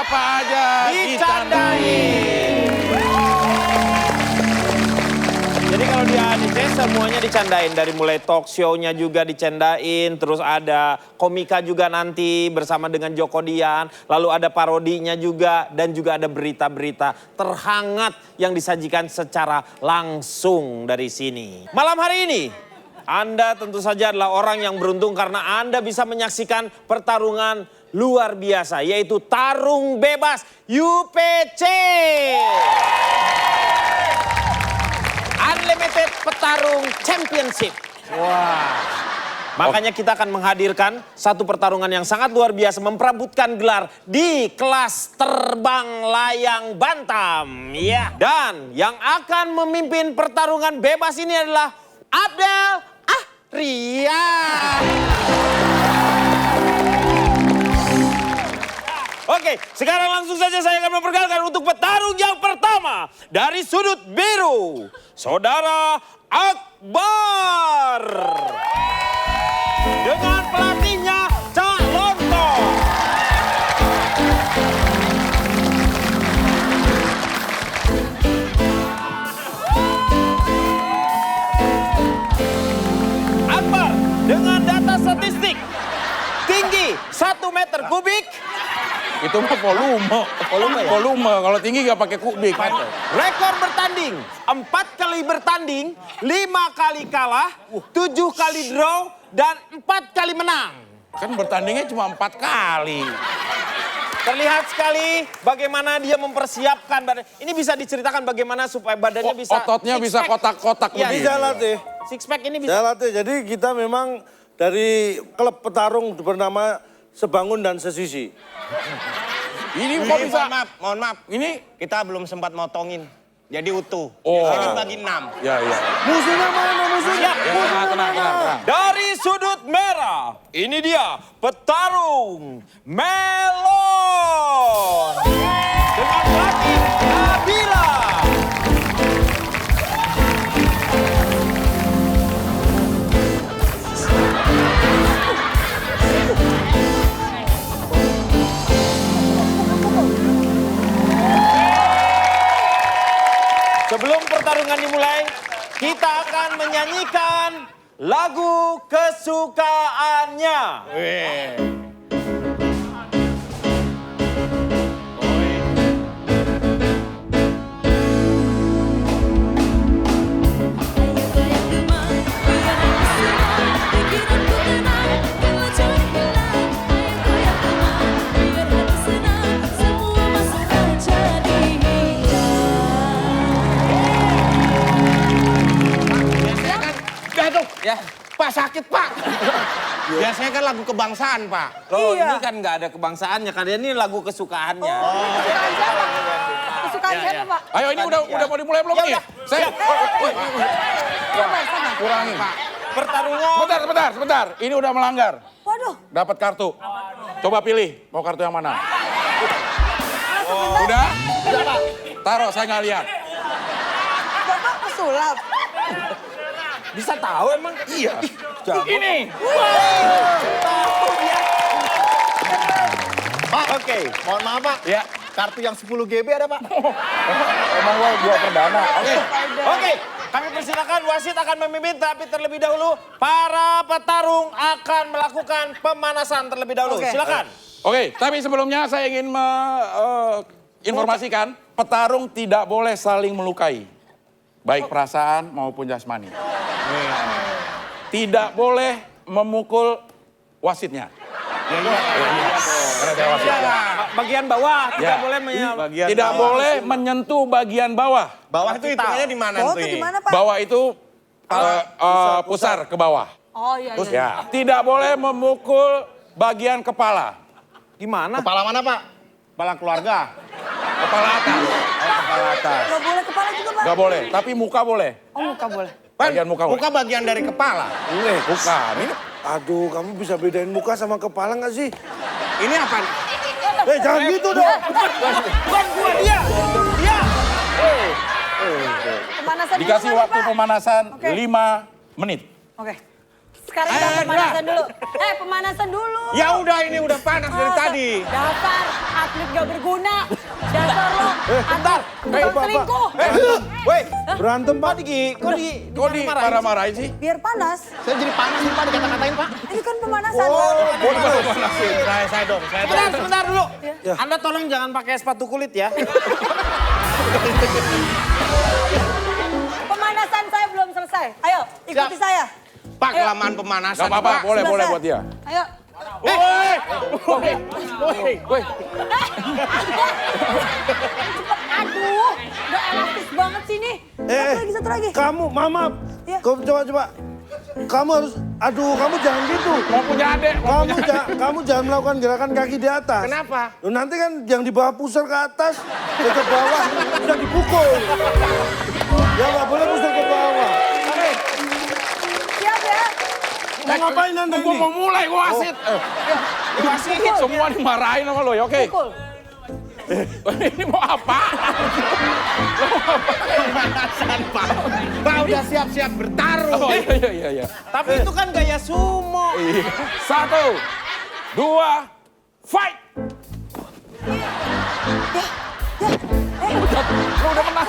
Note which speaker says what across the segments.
Speaker 1: Apa aja
Speaker 2: dicandain. Jadi kalau di ADC semuanya dicandain. Dari mulai talk show-nya juga dicandain. Terus ada komika juga nanti bersama dengan Joko Dian. Lalu ada parodinya juga. Dan juga ada berita-berita terhangat yang disajikan secara langsung dari sini. Malam hari ini, Anda tentu saja adalah orang yang beruntung karena Anda bisa menyaksikan pertarungan luar biasa. Yaitu tarung bebas UPC. Unlimited Petarung Championship. Wah. Makanya kita akan menghadirkan satu pertarungan yang sangat luar biasa memperebutkan gelar di kelas terbang layang bantam. Ya. Dan yang akan memimpin pertarungan bebas ini adalah Abdel Ahria. Oke, sekarang langsung saja saya akan memperkenalkan untuk petarung yang pertama dari sudut biru, Saudara Akbar. Dengan pelatihnya Cak Lontong. Akbar dengan data statistik tinggi 1 meter kubik.
Speaker 1: Itu mah volume. Volume. Kalau tinggi nggak pakai kubik.
Speaker 2: Rekor bertanding 4 kali bertanding, 5 kali kalah, 7 kali draw, dan 4 kali menang.
Speaker 1: Kan bertandingnya cuma 4 kali.
Speaker 2: Terlihat sekali bagaimana dia mempersiapkan badan. Ini bisa diceritakan bagaimana supaya badannya bisa
Speaker 1: Ototnya bisa kotak-kotak
Speaker 2: Ya,
Speaker 1: begini.
Speaker 3: Bisa latih.
Speaker 2: Six pack ini bisa.
Speaker 3: Saya latih. Jadi kita memang dari klub petarung bernama Sebangun dan Sesisi.
Speaker 1: Ini kok bisa?
Speaker 4: Mohon maaf.
Speaker 1: Ini?
Speaker 4: Kita belum sempat motongin. Jadi utuh.
Speaker 1: Oh.
Speaker 4: Biasanya bagi 6.
Speaker 1: Ya, ya.
Speaker 3: Musuhnya mana musuhnya?
Speaker 1: Ya, tenang.
Speaker 2: Dari sudut merah, ini dia petarung Melon. Dengan pelatih Nabila. Sebelum pertarungan dimulai, kita akan menyanyikan lagu kesukaannya.
Speaker 4: Ya, Pak sakit Pak. Biasanya kan lagu kebangsaan Pak.
Speaker 2: Loh, ini kan nggak ada kebangsaannya, karena ini lagu kesukaannya.
Speaker 5: Kesukaan siapa? Kesukaan siapa, Pak?
Speaker 1: Ayo, ini udah mau dimulai belum nih? Saya kurangi.
Speaker 2: Pertarungan.
Speaker 1: Sebentar. Ini udah melanggar.
Speaker 5: Waduh.
Speaker 1: Dapat kartu. Coba pilih, mau kartu yang mana? Udah?
Speaker 5: Pak.
Speaker 1: Taruh, saya nggak lihat.
Speaker 5: Bapak pesulap.
Speaker 2: Bisa tahu emang?
Speaker 1: Iya. Ini.
Speaker 6: Pak, oke, mohon maaf Pak.
Speaker 1: Ya.
Speaker 6: Kartu yang 10 GB ada Pak?
Speaker 1: Emang gua perdana.
Speaker 2: Oke, kami persilakan wasit akan memimpin, tapi terlebih dahulu para petarung akan melakukan pemanasan terlebih dahulu.
Speaker 5: Oke.
Speaker 2: Silakan.
Speaker 1: Oke, tapi sebelumnya saya ingin informasikan petarung tidak boleh saling melukai. Baik perasaan maupun jasmani. Tidak boleh memukul wasitnya.
Speaker 2: Bagian bawah tidak
Speaker 1: Ya.
Speaker 2: boleh
Speaker 1: Tidak boleh menyentuh bagian bawah.
Speaker 4: Bawah itu hitungannya di mana
Speaker 5: Oh,
Speaker 4: tuh?
Speaker 5: itu di mana, Pak?
Speaker 1: Bawah itu pusar ke bawah.
Speaker 5: Oh, iya.
Speaker 1: Ya. Tidak boleh memukul bagian kepala.
Speaker 2: Gimana?
Speaker 6: Kepala mana Pak?
Speaker 4: Kepala keluarga.
Speaker 1: Kepala atas.
Speaker 4: Kepala atas.
Speaker 5: Nggak boleh kepala juga, Pak?
Speaker 1: Nggak boleh, tapi muka boleh.
Speaker 5: Oh, muka boleh.
Speaker 1: Bagian muka boleh.
Speaker 4: Muka bagian dari kepala.
Speaker 1: Bukan. Ini
Speaker 3: Aduh, kamu bisa bedain muka sama kepala nggak sih?
Speaker 4: Ini apa?
Speaker 3: Jangan gitu dong.
Speaker 2: Bukan gua, dia.
Speaker 5: Pemanasan dulu
Speaker 1: dikasih
Speaker 5: kali,
Speaker 1: waktu
Speaker 5: Pak.
Speaker 1: pemanasan
Speaker 5: Oke.
Speaker 1: 5 menit.
Speaker 5: Oke. Sekarang kita pemanasan dulu. Pemanasan dulu.
Speaker 4: Ya udah ini udah panas dari tadi.
Speaker 5: Dasar atlet gak berguna. Dasar lo,
Speaker 3: bentar.
Speaker 5: tukang selingkuh.
Speaker 6: Woi,
Speaker 3: Berantem Pak.
Speaker 1: Kok dimarah-marahin sih?
Speaker 5: Biar panas.
Speaker 6: saya jadi panas nih Pak dikata-katain Pak.
Speaker 5: Ini kan pemanasan, Pak.
Speaker 2: Saya dong. Sebentar dulu. Anda tolong jangan pakai sepatu kulit ya.
Speaker 5: Pemanasan saya belum selesai. Ayo, ikuti saya.
Speaker 4: Pak,
Speaker 5: Ayo.
Speaker 4: kelamaan pemanasan.
Speaker 1: Gak apa-apa,
Speaker 4: Pak.
Speaker 1: boleh
Speaker 5: Sebelah saya.
Speaker 1: buat dia.
Speaker 5: Ayo. Aduh, udah elastis banget sih nih. Satu lagi.
Speaker 3: Kamu, Mama.
Speaker 5: Iya.
Speaker 3: Coba. Kamu harus, kamu jangan gitu.
Speaker 1: Mau punya adek,
Speaker 3: Kamu jangan melakukan gerakan kaki di atas.
Speaker 4: Kenapa?
Speaker 3: Loh, nanti kan yang di bawah pusar ke atas, ke bawah, bisa dipukul. Ya nggak boleh pusar ke bawah.
Speaker 5: Siap ya.
Speaker 3: Mau ngapain Anda
Speaker 1: Gue
Speaker 3: ini?
Speaker 1: mau mulai, gue wasit. Wasit, semua dimarahin sama lo ya, oke?
Speaker 5: Pukul.
Speaker 1: Ini mau apa?
Speaker 4: Pemanasan, Pak. Pak udah siap-siap bertarung.
Speaker 1: Oh iya.
Speaker 2: Tapi itu kan gaya sumo.
Speaker 1: 1, 2, fight! Lo udah menang.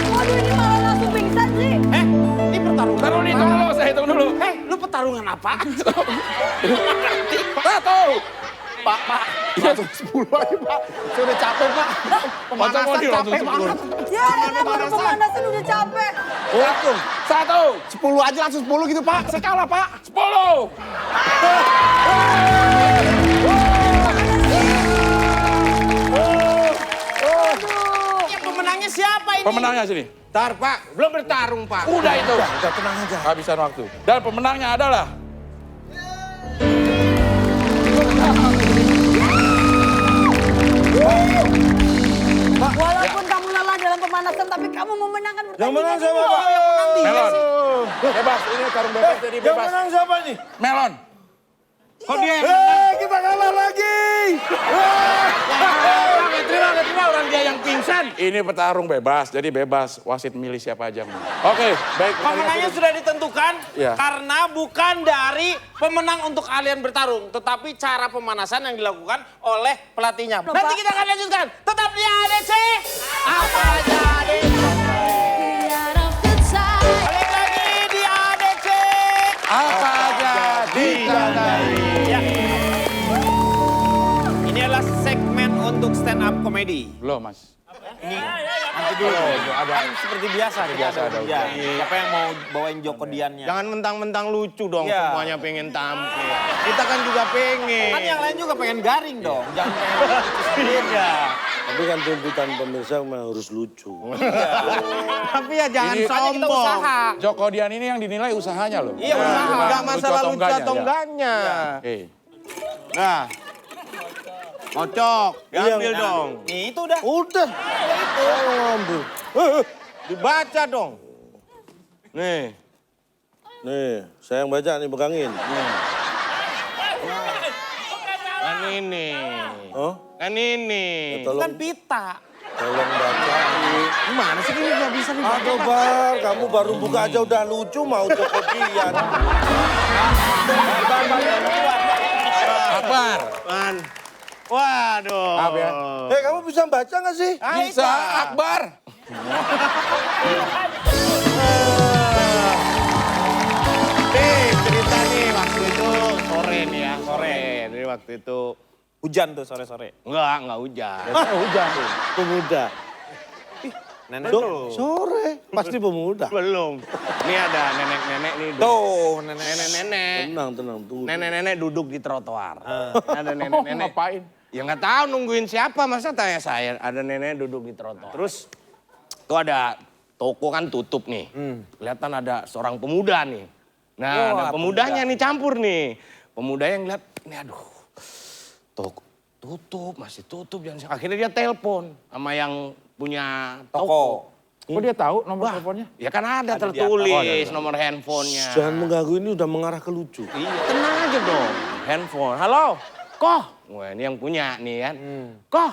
Speaker 5: Waduh, ini malah langsung pingsan sih.
Speaker 2: Ini pertarungan.
Speaker 1: Taruh nih, hitung dulu, saya hitung dulu.
Speaker 2: Lu pertarungan apa?
Speaker 1: 1.
Speaker 6: Pak, langsung 10 aja Pak. Saya udah capek Pak.
Speaker 1: Masa mau
Speaker 6: Pemanasan
Speaker 1: langsung
Speaker 6: capek
Speaker 1: 10?
Speaker 6: banget.
Speaker 5: Ya, Rena baru pemanasan udah capek.
Speaker 1: 1,
Speaker 6: 10 aja langsung 10 gitu Pak. Saya kalah Pak.
Speaker 1: 10.
Speaker 2: Yang pemenangnya siapa ini?
Speaker 1: Pemenangnya sini.
Speaker 4: Ntar, Pak. Belum bertarung, Pak.
Speaker 1: Udah itu.
Speaker 3: Udah tenang aja.
Speaker 1: Habisan waktu. Dan pemenangnya adalah...
Speaker 5: Walaupun kamu lelah dalam pemanasan, tapi kamu memenangkan
Speaker 3: Yang menang
Speaker 5: pertandingan
Speaker 3: siapa
Speaker 5: ini.
Speaker 3: Pak?
Speaker 1: Melon. Bebas, ini tarung bebas jadi
Speaker 3: Yang
Speaker 1: bebas.
Speaker 3: menang siapa nih?
Speaker 1: Melon.
Speaker 4: Kok dia?
Speaker 3: Kita kalah lagi.
Speaker 4: Terima orang dia yang pingsan.
Speaker 1: Ini petarung bebas, jadi bebas. Wasit milih siapa aja. Oke, baik.
Speaker 2: Pemenangnya sudah ditentukan
Speaker 1: Iya.
Speaker 2: karena bukan dari pemenang untuk kalian bertarung, tetapi cara pemanasan yang dilakukan oleh pelatihnya.
Speaker 5: Loh,
Speaker 2: Nanti
Speaker 5: Pak.
Speaker 2: kita akan lanjutkan. Tetap di ADC. Apa aja ADC? Balik lagi di ADC.
Speaker 1: Apa aja ditandai.
Speaker 2: Ya. Ini adalah segmen untuk stand up comedy.
Speaker 1: Belum, Mas.
Speaker 2: Nanti dulu. Kan seperti biasa.
Speaker 1: Biasa ada
Speaker 2: ujian. Siapa yang mau bawain Joko Diannya?
Speaker 4: Jangan mentang-mentang lucu dong,
Speaker 2: Iya.
Speaker 4: semuanya pengen tampil. Kita kan juga pengen.
Speaker 2: Kan yang lain juga pengen garing dong. Jangan pengen lucu sendiri.
Speaker 3: Tapi kan tuntutan pemirsa memang harus lucu.
Speaker 4: Tapi ya jangan
Speaker 1: Ini-
Speaker 2: Soalnya kita
Speaker 4: sombong.
Speaker 2: usaha.
Speaker 1: Joko Dian ini yang dinilai usahanya loh.
Speaker 2: Iya, usaha.
Speaker 1: bukan
Speaker 4: Enggak masalah lucu atau
Speaker 1: ya.
Speaker 4: enggaknya.
Speaker 1: Oke.
Speaker 4: Nah. Ngocok, diambil
Speaker 3: Iya.
Speaker 4: dong.
Speaker 2: Nih itu udah.
Speaker 3: Udah. Ngambil.
Speaker 4: Dibaca dong. Nih.
Speaker 3: Nih, saya yang baca nih, pegangin.
Speaker 4: Kan ini.
Speaker 3: Oh,
Speaker 4: Kan ini.
Speaker 2: Itu kan pita.
Speaker 3: tolong baca.
Speaker 4: Gimana sih ini nggak bisa dibaca?
Speaker 3: Aduh Bar, kamu baru buka aja udah lucu mau Joko Dian.
Speaker 1: Akbar.
Speaker 4: Man. Waduh.
Speaker 1: Maaf ya.
Speaker 3: Kamu bisa baca nggak sih?
Speaker 1: Bisa, Akbar.
Speaker 4: Nih cerita nih waktu itu sore nih ya. Sore. Jadi waktu itu
Speaker 2: Hujan tuh sore-sore.
Speaker 4: enggak hujan.
Speaker 3: Hujan. Pemuda.
Speaker 2: Nenek
Speaker 3: Sore. Pasti pemuda.
Speaker 4: Belum. Ini ada nenek-nenek nih.
Speaker 2: tuh, nenek.
Speaker 4: Nenek-nenek.
Speaker 3: Tenang, tunggu.
Speaker 4: Nenek-nenek duduk di trotoar. Ada
Speaker 1: Oh,
Speaker 4: nenek-nenek.
Speaker 1: ngapain?
Speaker 4: Ya nggak tahu nungguin siapa, masa tanya saya. Ada nenek duduk di trotoar. Terus tuh ada toko kan tutup nih. Kelihatan ada seorang pemuda nih. Nah,
Speaker 2: Wah,
Speaker 4: ada pemudanya nih campur nih. Pemuda yang lihat, ini aduh. Toko tutup, masih tutup. Akhirnya dia telepon sama yang punya toko.
Speaker 2: Toko.
Speaker 1: Kok dia tahu nomor teleponnya?
Speaker 4: Ya kan ada
Speaker 2: Ada di
Speaker 4: tertulis nomor handphonenya.
Speaker 3: Jangan mengganggu, ini udah mengarah ke lucu.
Speaker 4: Iya, tenang aja dong. Handphone. Halo, Koh. Wah, ini yang punya nih kan. Koh.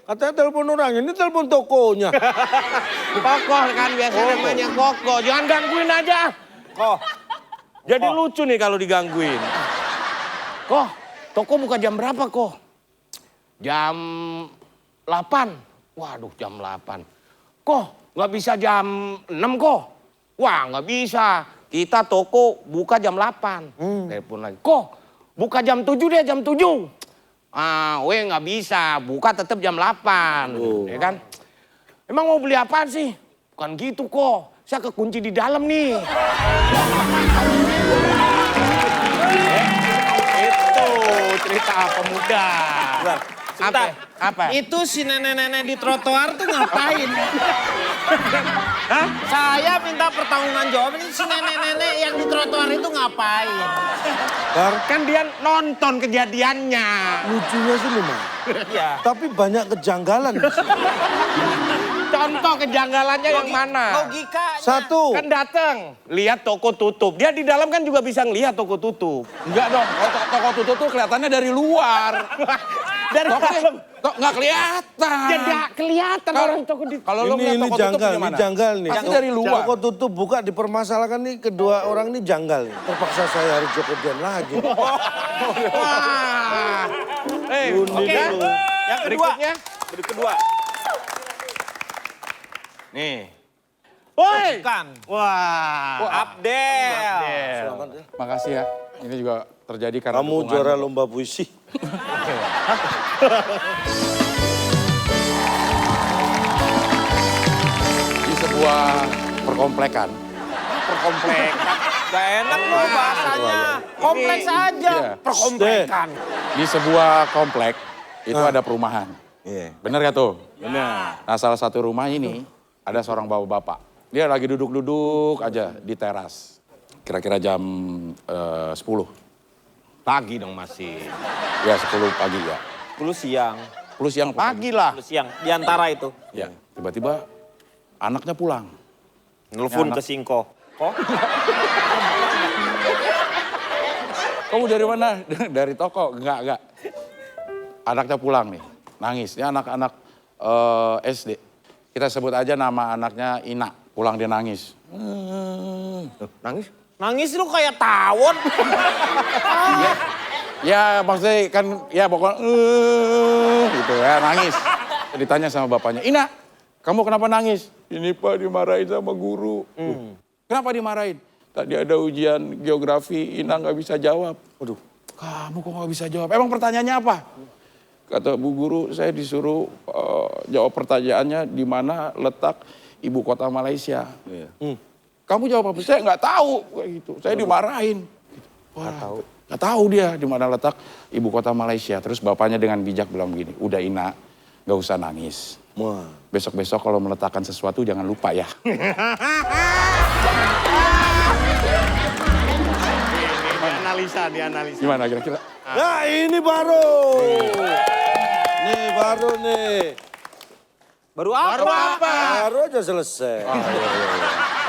Speaker 3: Katanya telepon orang, ini telepon tokonya.
Speaker 4: Kokoh kan biasanya namanya Koko. Jangan gangguin aja.
Speaker 2: Kok?
Speaker 4: Jadi lucu nih kalau digangguin. Kok, toko buka jam berapa kok? Jam 8. Waduh, jam 8. Kok, nggak bisa jam 6 kok? Wah, nggak bisa. Kita toko buka jam 8. Telepon lagi. Kok, buka jam 7 deh, jam 7. Ah, nggak bisa. Buka tetap jam 8. Ya kan? Emang mau beli apaan sih? Bukan gitu kok. Saya kekunci di dalam nih. Itu cerita pemuda.
Speaker 2: Sebentar.
Speaker 4: Apa?
Speaker 2: Itu si nenek-nenek di trotoar tuh ngapain? Hah? Saya minta pertanggungjawaban ini si nenek-nenek yang di trotoar itu ngapain?
Speaker 4: Kan dia nonton kejadiannya.
Speaker 3: Lucunya sih lumayan.
Speaker 2: Iya.
Speaker 3: Tapi banyak kejanggalan di sini.
Speaker 4: Contoh kejanggalannya yang mana?
Speaker 2: Logikanya.
Speaker 3: Satu,
Speaker 4: Kan datang, lihat toko tutup. Dia di dalam kan juga bisa ngelihat toko tutup.
Speaker 1: Enggak dong, kalau toko tutup tuh kelihatannya dari luar.
Speaker 4: Dari dalam.
Speaker 1: Kok nggak kelihatan.
Speaker 4: Ya nggak kelihatan orang toko di.
Speaker 1: Kalau lo ngeliat
Speaker 3: ini
Speaker 1: toko tutup
Speaker 3: janggal, ini
Speaker 1: gimana?
Speaker 3: janggal nih.
Speaker 1: Pasti dari luar.
Speaker 3: Toko tutup buka dipermasalahkan nih kedua orang ini janggal nih. Terpaksa saya harus jokodian lagi.
Speaker 4: Wah.
Speaker 2: Oke. Yang kedua.
Speaker 4: Berikutnya.
Speaker 2: Kedua.
Speaker 4: Nih. Woi.
Speaker 2: Bukan.
Speaker 4: Wah.
Speaker 2: Abdel.
Speaker 1: Makasih ya. Ini juga terjadi karena
Speaker 3: Kamu
Speaker 1: dukungan.
Speaker 3: juara lomba puisi.
Speaker 1: Di sebuah perkomplekan.
Speaker 2: Perkomplekan. Gak enak loh bahasanya. Kompleks aja.
Speaker 1: Iya.
Speaker 2: Perkomplekan.
Speaker 1: Di sebuah komplek itu ada perumahan.
Speaker 3: Iya.
Speaker 1: Bener gak tuh?
Speaker 3: Benar.
Speaker 1: Nah salah satu rumah ini ada seorang bapak-bapak. Dia lagi duduk-duduk aja di teras. Kira-kira jam 10.
Speaker 4: Pagi dong masih.
Speaker 1: Ya 10 pagi ya.
Speaker 2: 10 siang.
Speaker 1: 10 siang.
Speaker 4: Pagi lah.
Speaker 2: 10 siang. Di antara itu.
Speaker 1: Ya. Tiba-tiba anaknya pulang.
Speaker 2: Nelfon
Speaker 1: Ya,
Speaker 2: ke Singko. Kok?
Speaker 1: Kamu dari mana? Dari toko? Enggak. Anaknya pulang nih, nangis. Ini anak-anak SD. Kita sebut aja nama anaknya Ina. Pulang dia nangis.
Speaker 4: Nangis?
Speaker 2: Nangis lu kayak tawon.
Speaker 1: Ya maksudnya kan, ya pokoknya gitu ya, nangis. Ditanya sama bapaknya, Ina, kamu kenapa nangis? Ini Pak dimarahin sama guru. Kenapa dimarahin? Tadi ada ujian geografi, Ina nggak bisa jawab. Waduh, kamu kok nggak bisa jawab? Emang pertanyaannya apa? Kata Bu Guru, saya disuruh jawab pertanyaannya di mana letak ibu kota Malaysia. Kamu jawab apa? Saya nggak tahu, kayak gitu. Saya dimarahin. Wah, nggak tahu dia di mana letak ibu kota Malaysia. Terus bapaknya dengan bijak bilang begini, udah Ina, nggak usah nangis.
Speaker 3: Wah.
Speaker 1: Besok-besok kalau meletakkan sesuatu jangan lupa ya.
Speaker 4: Dianalisa.
Speaker 1: Gimana kira-kira?
Speaker 3: Nah ini baru. Nih baru nih.
Speaker 2: Baru apa?
Speaker 3: Baru aja selesai.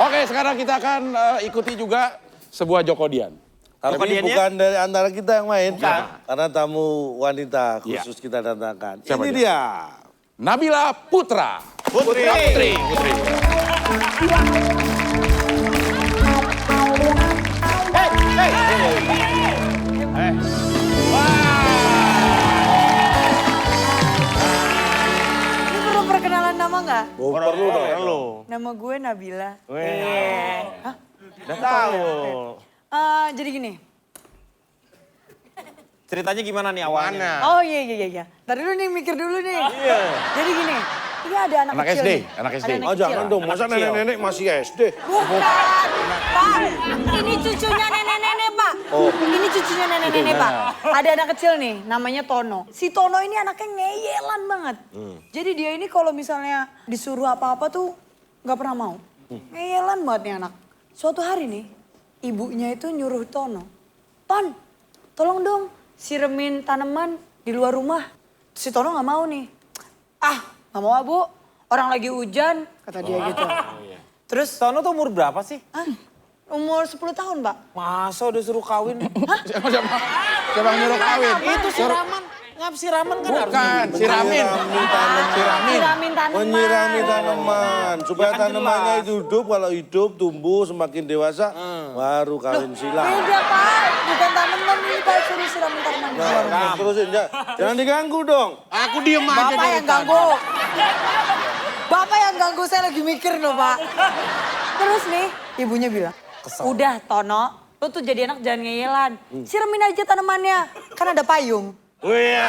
Speaker 1: Oke, sekarang kita akan ikuti juga sebuah jokodian.
Speaker 3: Tapi
Speaker 2: Jokodiannya?
Speaker 3: bukan dari antara kita yang main.
Speaker 2: Bukan.
Speaker 3: Karena tamu wanita khusus kita datangkan.
Speaker 1: Siapa
Speaker 3: Ini
Speaker 1: dia?
Speaker 3: dia.
Speaker 1: Nabila Putra.
Speaker 2: Putri.
Speaker 5: Ini perlu perkenalan nama nggak?
Speaker 3: Oh, perlu dong.
Speaker 4: Perlu.
Speaker 5: Nama gue Nabila. Hah?
Speaker 4: Udah tahu.
Speaker 5: Jadi gini.
Speaker 2: Ceritanya gimana nih awalnya?
Speaker 4: Mana?
Speaker 5: Oh iya. Ntar dulu nih, mikir dulu nih.
Speaker 4: Iya.
Speaker 5: Jadi gini. Ini ada anak
Speaker 1: Anak
Speaker 5: kecil
Speaker 1: SD,
Speaker 5: nih.
Speaker 1: anak SD.
Speaker 5: Ada anak
Speaker 3: Oh
Speaker 5: kecil.
Speaker 3: jangan dong, masa
Speaker 2: kecil.
Speaker 3: nenek-nenek masih SD?
Speaker 5: Bukan, Pak. Ini cucunya nenek-nenek, Pak.
Speaker 3: Oh.
Speaker 5: Ini cucunya nenek-nenek, Pak. Ada anak kecil nih, namanya Tono. Si Tono ini anaknya ngeyelan banget. Jadi dia ini kalau misalnya disuruh apa-apa tuh nggak pernah mau. Ngeyelan banget nih anak. Suatu hari nih, ibunya itu nyuruh Tono. Ton, tolong dong siremin tanaman di luar rumah. Si Tono nggak mau nih. Ah, nggak mau Bu. Orang lagi hujan, kata dia gitu. Terus,
Speaker 2: Tono tuh umur berapa sih?
Speaker 5: ah, umur 10 tahun, Pak.
Speaker 2: Masa udah suruh kawin?
Speaker 1: Siapa yang nyuruh kawin?
Speaker 2: Itu siraman. Ngap siraman kan harus.
Speaker 1: Bukan, siramin.
Speaker 5: Siramin tanaman.
Speaker 3: Menyirami tanaman. Supaya
Speaker 2: Ya kan
Speaker 3: tanamannya
Speaker 2: jelas.
Speaker 3: itu hidup, kalau hidup tumbuh semakin dewasa baru kawin silang.
Speaker 5: Beda, Pak. Bukan tanaman ini, Pak. Suruh siram bentar mandi.
Speaker 3: Nah, terusin. Jangan diganggu dong.
Speaker 6: Aku diem aja
Speaker 5: Bapak
Speaker 6: dari
Speaker 5: yang ganggu. Bapak yang ganggu, saya lagi mikir loh Pak. Terus nih, ibunya bilang, udah Tono, lu tuh jadi anak jangan ngeyelan. Siramin aja tanamannya, kan ada payung.
Speaker 3: Wih.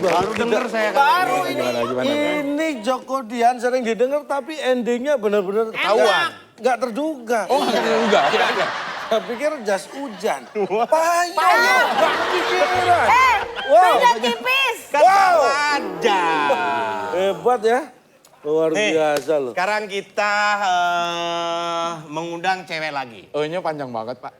Speaker 6: Baru denger saya.
Speaker 2: Baru ini.
Speaker 3: Ini Joko Dian sering didengar tapi endingnya benar-benar ketahuan. Nggak terduga.
Speaker 1: Oh, nggak juga.
Speaker 3: Saya pikir jas hujan. Payung. Nggak kepikiran.
Speaker 5: Beda tipis.
Speaker 3: Wow.
Speaker 6: Ada.
Speaker 3: Hebat ya. Luar biasa loh.
Speaker 6: Sekarang kita mengundang cewek lagi.
Speaker 1: E-nya panjang banget, Pak.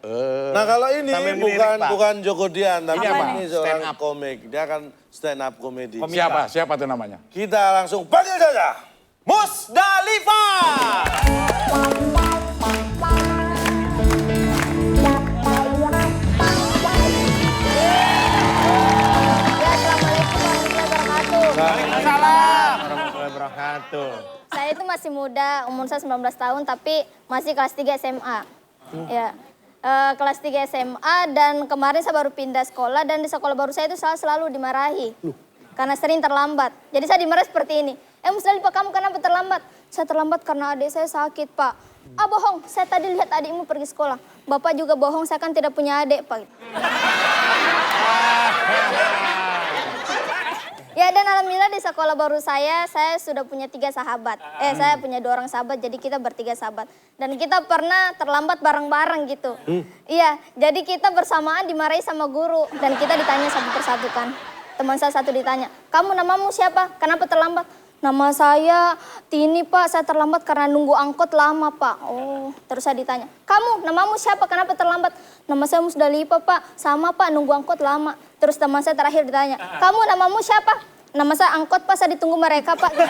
Speaker 3: Nah kalau ini
Speaker 6: Sambil melirik, Pak.
Speaker 3: bukan Joko Dian, tapi
Speaker 5: Apa
Speaker 3: ini
Speaker 5: nih?
Speaker 3: seorang
Speaker 6: Stand up.
Speaker 3: komik. Dia akan stand up comedy.
Speaker 1: Siapa? Siapa tuh namanya?
Speaker 3: Kita langsung panggil saja.
Speaker 2: Musdalifah.
Speaker 7: Ya, Assalamualaikum warahmatullahi wabarakatuh.
Speaker 6: Waalaikumsalam warahmatullahi wabarakatuh.
Speaker 7: Saya itu masih muda, umur saya 19 tahun, tapi masih kelas 3 SMA. Ya, kelas 3 SMA dan kemarin saya baru pindah sekolah dan di sekolah baru saya itu selalu dimarahi. Karena sering terlambat. Jadi saya dimarahi seperti ini. Musdalifah, kamu kenapa terlambat? Saya terlambat karena adik saya sakit, Pak. Ah, bohong, saya tadi lihat adikmu pergi sekolah. Bapak juga bohong, saya kan tidak punya adik, Pak. Ya, dan alhamdulillah di sekolah baru saya sudah punya 3 sahabat. Saya punya 2 orang sahabat, jadi kita bertiga sahabat. Dan kita pernah terlambat bareng-bareng gitu. Iya, jadi kita bersamaan dimarahi sama guru. Dan kita ditanya satu persatu kan. Teman saya satu ditanya, kamu namamu siapa? Kenapa terlambat? Nama saya Tini, Pak. Saya terlambat karena nunggu angkot lama, Pak. Oh, terus saya ditanya, kamu namamu siapa? Kenapa terlambat? Nama saya Musdalifah, Pak. Sama, Pak, nunggu angkot lama. Terus teman saya terakhir ditanya, kamu namamu siapa? Nama saya angkot, Pak. Saya ditunggu mereka, Pak. Dan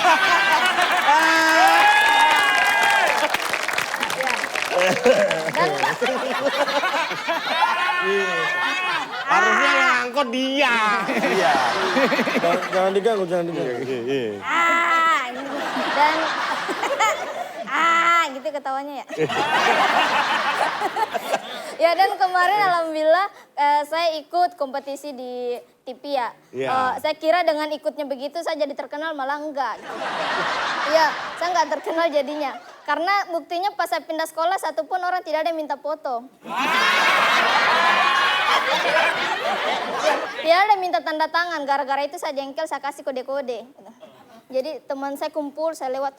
Speaker 6: Harusnya yang angkot dia. Iya.
Speaker 3: Jangan diganggu, jangan diganggu.
Speaker 7: dan gitu ketawanya ya. Ya, dan kemarin alhamdulillah saya ikut kompetisi di TV ya. Saya kira dengan ikutnya begitu saya jadi terkenal, malah enggak. Iya, saya enggak terkenal jadinya. Karena buktinya pas saya pindah sekolah satupun orang tidak ada yang minta foto. Tidak ada yang minta tanda tangan, gara-gara itu saya jengkel, saya kasih kode-kode. Jadi teman saya kumpul, saya lewat,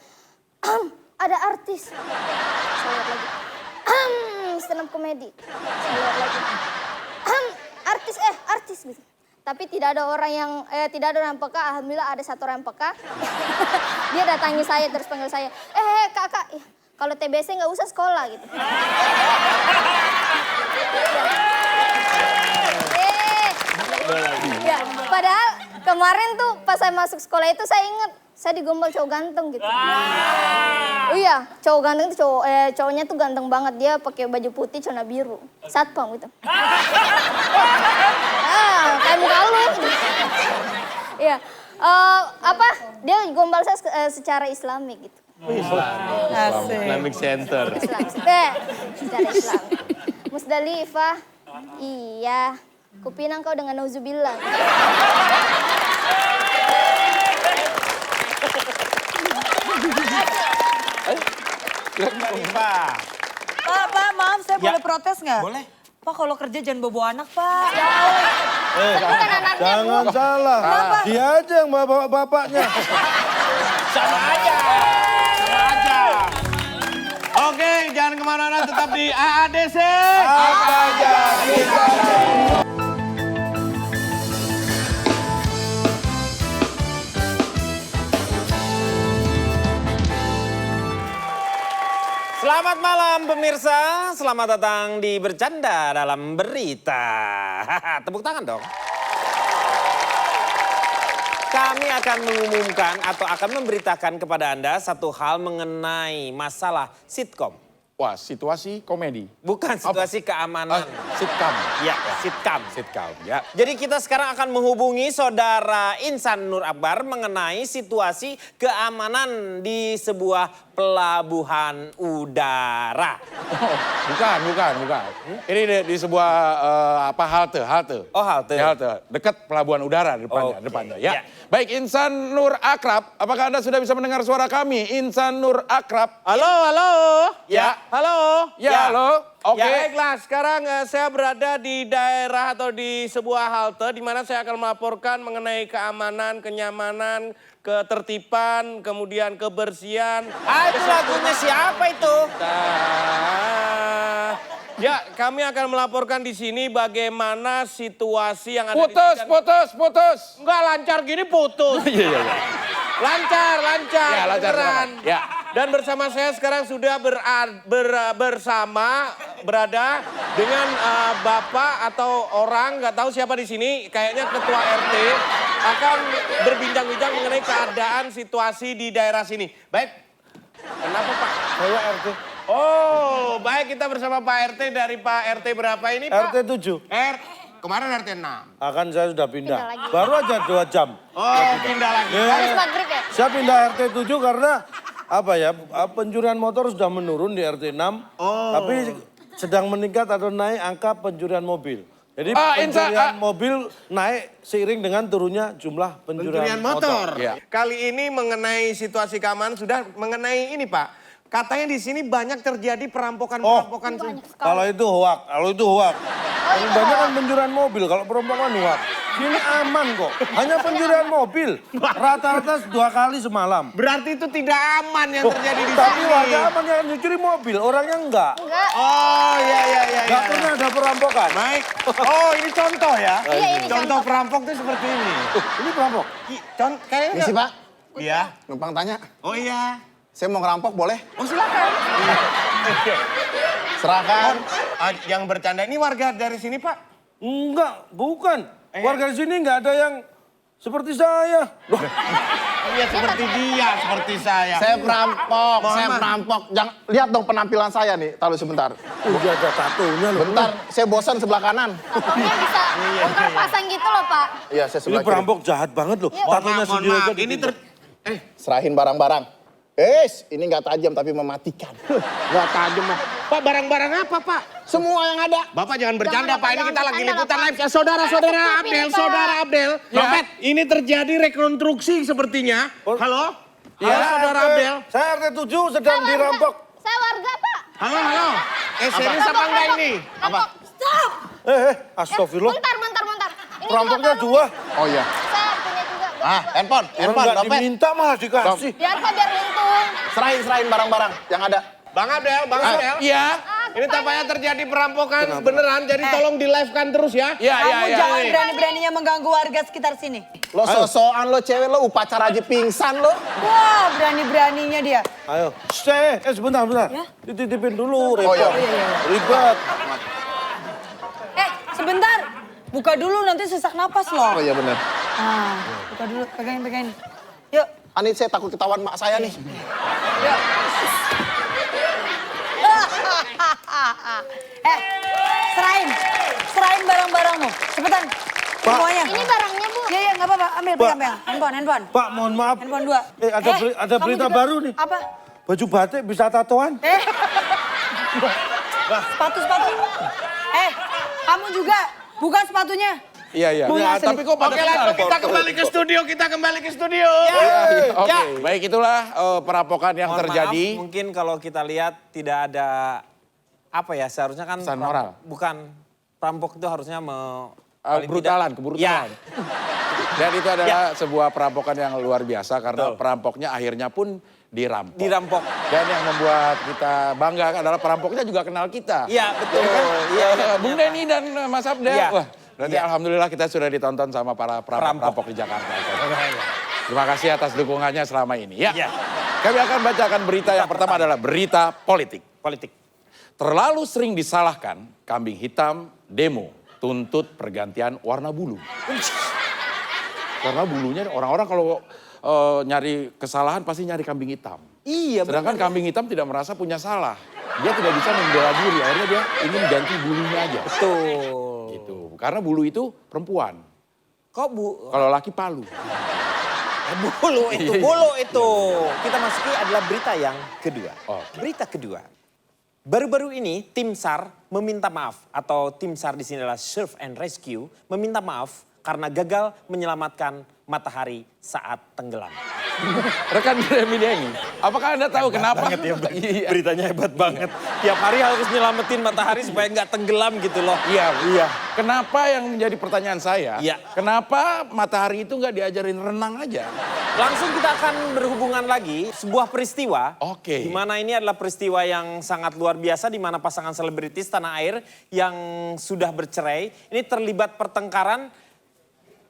Speaker 7: ada artis. Saya lewat lagi, stand up comedy. Saya lewat lagi, artis gitu. Tapi tidak ada orang yang peka, alhamdulillah ada satu orang yang peka. Dia datangi saya, terus panggil saya, kakak, kalau TBC nggak usah sekolah gitu. Ya, padahal kemarin tuh pas saya masuk sekolah itu saya ingat saya digombal cowok ganteng gitu. Oh iya, cowok ganteng itu cowoknya tuh ganteng banget, dia pakai baju putih celana biru, satpam gitu. Kayak muka lu. Iya, dia gombal saya secara Islamik gitu.
Speaker 5: Asik.
Speaker 2: Islamic Center.
Speaker 7: Secara Islam. Musdalifah, iya. Kupinang kau dengan nauzubillah.
Speaker 5: Pak, maaf saya boleh protes nggak?
Speaker 6: Boleh.
Speaker 5: Pak, kalau kerja jangan bawa anak, Pak.
Speaker 7: Bukan anaknya, Bu.
Speaker 3: Jangan salah. Dia aja yang bawa bapaknya.
Speaker 2: Sama aja.
Speaker 6: Oke, jangan kemana-mana, tetap di AADC.
Speaker 3: Apa aja kita.
Speaker 2: Selamat malam pemirsa, selamat datang di Bercanda dalam Berita. Tepuk tangan dong. Kami akan mengumumkan atau akan memberitakan kepada Anda satu hal mengenai masalah sitkom.
Speaker 1: Wah, situasi komedi.
Speaker 2: Bukan situasi keamanan.
Speaker 1: Sitcom.
Speaker 2: Ya, sitcom.
Speaker 1: Sitcom, ya.
Speaker 2: Jadi kita sekarang akan menghubungi saudara Insan Nur Akbar mengenai situasi keamanan di sebuah pelabuhan udara.
Speaker 1: Bukan. Ini di sebuah halte.
Speaker 2: Oh, halte.
Speaker 1: Di halte, dekat pelabuhan udara depannya,
Speaker 2: Ya.
Speaker 1: ya. Baik, Insan Nur Akrab, apakah Anda sudah bisa mendengar suara kami? Insan Nur Akrab.
Speaker 3: Halo.
Speaker 1: Ya.
Speaker 3: Halo.
Speaker 1: Ya, halo. Oke.
Speaker 3: Ya, baiklah, sekarang saya berada di daerah atau di sebuah halte di mana saya akan melaporkan mengenai keamanan, kenyamanan, ketertiban, kemudian kebersihan.
Speaker 2: Itu lagunya siapa itu?
Speaker 3: Ya, kami akan melaporkan di sini bagaimana situasi yang ada di
Speaker 1: Putus.
Speaker 3: Enggak lancar gini putus.
Speaker 1: Iya.
Speaker 3: Lancar.
Speaker 1: Ya, lancar.
Speaker 3: beneran.
Speaker 1: Ya.
Speaker 3: Dan bersama saya sekarang sudah berada dengan bapak atau orang nggak tahu siapa di sini, kayaknya ketua RT akan berbincang-bincang mengenai keadaan situasi di daerah sini. Baik. Kenapa Pak?
Speaker 6: Saya RT.
Speaker 3: Oh, baik, kita bersama Pak RT dari Pak RT berapa ini Pak?
Speaker 6: RT 7.
Speaker 3: Kemarin RT 6.
Speaker 6: Akan saya sudah pindah.
Speaker 7: Pindah lagi.
Speaker 6: Baru aja 2 jam.
Speaker 3: Oh, pindah lagi.
Speaker 7: Habis maghrib ya?
Speaker 6: Saya pindah RT 7 karena pencurian motor sudah menurun di RT 6. Tapi sedang meningkat atau naik angka pencurian mobil. Jadi pencurian mobil naik seiring dengan turunnya jumlah pencurian motor.
Speaker 1: Ya.
Speaker 3: Kali ini mengenai situasi keamanan sudah mengenai ini Pak. Katanya di sini banyak terjadi perampokan.
Speaker 6: Kalau itu hoak, Yang banyak kan pencurian mobil, kalau perampokan hoak. Ini aman kok, hanya pencurian mobil. Rata-rata 2 kali semalam.
Speaker 3: Berarti itu tidak aman yang terjadi di
Speaker 6: Tapi
Speaker 3: sini.
Speaker 6: warga aman yang dicuri mobil, orangnya enggak.
Speaker 7: Enggak.
Speaker 3: Oh iya.
Speaker 6: Enggak pernah ada perampokan.
Speaker 3: Baik. Oh ini contoh ya.
Speaker 7: Iya, ini
Speaker 3: Contoh perampok itu seperti ini.
Speaker 6: Ini perampok.
Speaker 3: Kayaknya.
Speaker 8: Misi Pak,
Speaker 3: Iya.
Speaker 8: numpang tanya.
Speaker 3: Oh iya.
Speaker 8: Saya mau ngerampok boleh?
Speaker 3: Oh silakan.
Speaker 8: Serahkan.
Speaker 3: Yang bercanda ini warga dari sini Pak.
Speaker 6: Enggak, bukan. Warga di sini enggak ada yang seperti saya.
Speaker 3: Iya seperti dia, seperti saya.
Speaker 8: Saya perampok,
Speaker 3: Mohon
Speaker 8: saya
Speaker 3: maaf.
Speaker 8: perampok. Jangan lihat dong penampilan saya nih. Taruh sebentar.
Speaker 6: Udah ada tatonya loh.
Speaker 8: Bentar, saya bosan sebelah kanan.
Speaker 7: Tatonya bisa ungkap pasang gitu loh, Pak.
Speaker 8: Iya, saya
Speaker 6: Ini
Speaker 8: sebelah kiri.
Speaker 6: perampok jahat banget loh. Tatonya
Speaker 3: Mohon
Speaker 6: sendiri
Speaker 3: maaf,
Speaker 6: aja
Speaker 3: ini
Speaker 6: ditindak.
Speaker 8: Serahin barang-barang. Ini nggak tajam tapi mematikan.
Speaker 3: Wah tajam Pak. Pak barang-barang apa Pak?
Speaker 8: Semua yang ada.
Speaker 3: Bapak jangan bercanda
Speaker 7: Jangan,
Speaker 3: Pak, ini
Speaker 7: jangan
Speaker 3: kita lagi
Speaker 7: bercanda,
Speaker 3: liputan
Speaker 7: Pak.
Speaker 3: live. Saudara-saudara
Speaker 7: Stop
Speaker 3: Abdel,
Speaker 7: ini, Pak.
Speaker 3: saudara Abdel. Dompet, ini terjadi rekonstruksi sepertinya. Halo? Halo saudara Abdel.
Speaker 6: Saya RT 7 sedang dirampok.
Speaker 7: Saya warga, Pak.
Speaker 3: Halo. Serius apa enggak ini?
Speaker 7: Apa? Stop.
Speaker 6: Astagfirullah.
Speaker 7: Bentar. Ini
Speaker 6: Perampoknya
Speaker 7: juga
Speaker 6: 2.
Speaker 8: Oh iya.
Speaker 7: Saya punya juga.
Speaker 8: Handphone,
Speaker 6: Orang nggak
Speaker 8: dompet.
Speaker 6: diminta malah dikasih.
Speaker 7: Biar untung.
Speaker 8: Serahin barang-barang yang ada.
Speaker 3: Bang Abdel.
Speaker 1: Iya.
Speaker 3: Ini tampaknya terjadi perampokan beneran, jadi tolong di live-kan terus ya.
Speaker 5: Kamu jangan berani-beraninya mengganggu warga sekitar sini.
Speaker 8: Lo so-soan lo cewek lo upacara aja pingsan lo.
Speaker 5: Wah, berani-beraninya dia.
Speaker 6: Ayo. Sebentar.
Speaker 5: Ya?
Speaker 6: Dititipin dulu.
Speaker 8: Oh iya.
Speaker 6: Ribet.
Speaker 5: Sebentar. Buka dulu nanti sesak napas loh.
Speaker 8: Oh iya bener.
Speaker 5: Buka dulu, pegangin. Yuk.
Speaker 8: Ani saya takut ketahuan mak saya nih.
Speaker 5: Yuk. Serahin barang-barangmu. Cepetan. Semuanya.
Speaker 7: Ini barangnya, Bu.
Speaker 5: Iya, nggak apa-apa. Ambil, pegang. Handphone.
Speaker 6: Pak, mohon maaf.
Speaker 5: Handphone 2.
Speaker 6: Ada
Speaker 5: kamu
Speaker 6: berita
Speaker 5: juga-
Speaker 6: baru nih.
Speaker 5: Apa?
Speaker 6: Baju batik bisa tatoan.
Speaker 5: Sepatu. Kamu juga. Buka sepatunya.
Speaker 1: Iya.
Speaker 5: Mau
Speaker 1: Ya,
Speaker 5: ngasih.
Speaker 1: tapi kok pada
Speaker 3: Oke langsung kita kembali ke studio,
Speaker 1: Oke, baik itulah perampokan yang
Speaker 2: Mohon
Speaker 1: terjadi.
Speaker 2: maaf, mungkin kalau kita lihat tidak ada seharusnya kan
Speaker 1: Pesan moral.
Speaker 2: bukan perampok itu harusnya paling
Speaker 1: Kebrutalan.
Speaker 2: Ya.
Speaker 1: Dan itu adalah sebuah perampokan yang luar biasa karena perampoknya akhirnya pun dirampok.
Speaker 2: dirampok.
Speaker 1: Dan yang membuat kita bangga adalah perampoknya juga kenal kita.
Speaker 2: Iya, betul. Iya,
Speaker 1: Bung Denny dan Mas Abdel.
Speaker 2: Iya.
Speaker 1: Wah, berarti alhamdulillah kita sudah ditonton sama para perampok di Jakarta. Terima kasih atas dukungannya selama ini. Ya.
Speaker 2: Iya.
Speaker 1: Kami akan bacakan berita yang pertama adalah berita politik. Terlalu sering disalahkan, kambing hitam demo tuntut pergantian warna bulu. Karena bulunya orang-orang kalau nyari kesalahan pasti nyari kambing hitam.
Speaker 2: Iya,
Speaker 1: Sedangkan kambing hitam tidak merasa punya salah. dia tidak bisa membela diri. Akhirnya dia ingin ganti bulunya aja.
Speaker 2: Betul.
Speaker 1: Gitu. Karena bulu itu perempuan.
Speaker 2: Kok Bu?
Speaker 1: Kalau laki palu.
Speaker 2: Bulu itu. Kita masuki adalah berita yang kedua.
Speaker 1: Oke.
Speaker 2: Berita kedua. Baru-baru ini tim SAR meminta maaf atau tim SAR di sini adalah Search and Rescue meminta maaf karena gagal menyelamatkan matahari saat tenggelam.
Speaker 1: Rekan media ini, apakah Anda tahu kenapa? Iya.
Speaker 2: Beritanya hebat banget. Tiap hari harus nyelamatin matahari supaya nggak tenggelam gitu loh.
Speaker 1: Iya. Kenapa yang menjadi pertanyaan saya?
Speaker 2: Iya.
Speaker 1: Kenapa matahari itu nggak diajarin renang aja?
Speaker 2: Langsung kita akan berhubungan lagi sebuah peristiwa.
Speaker 1: Oke.
Speaker 2: Di mana ini adalah peristiwa yang sangat luar biasa di mana pasangan selebritis tanah air yang sudah bercerai ini terlibat pertengkaran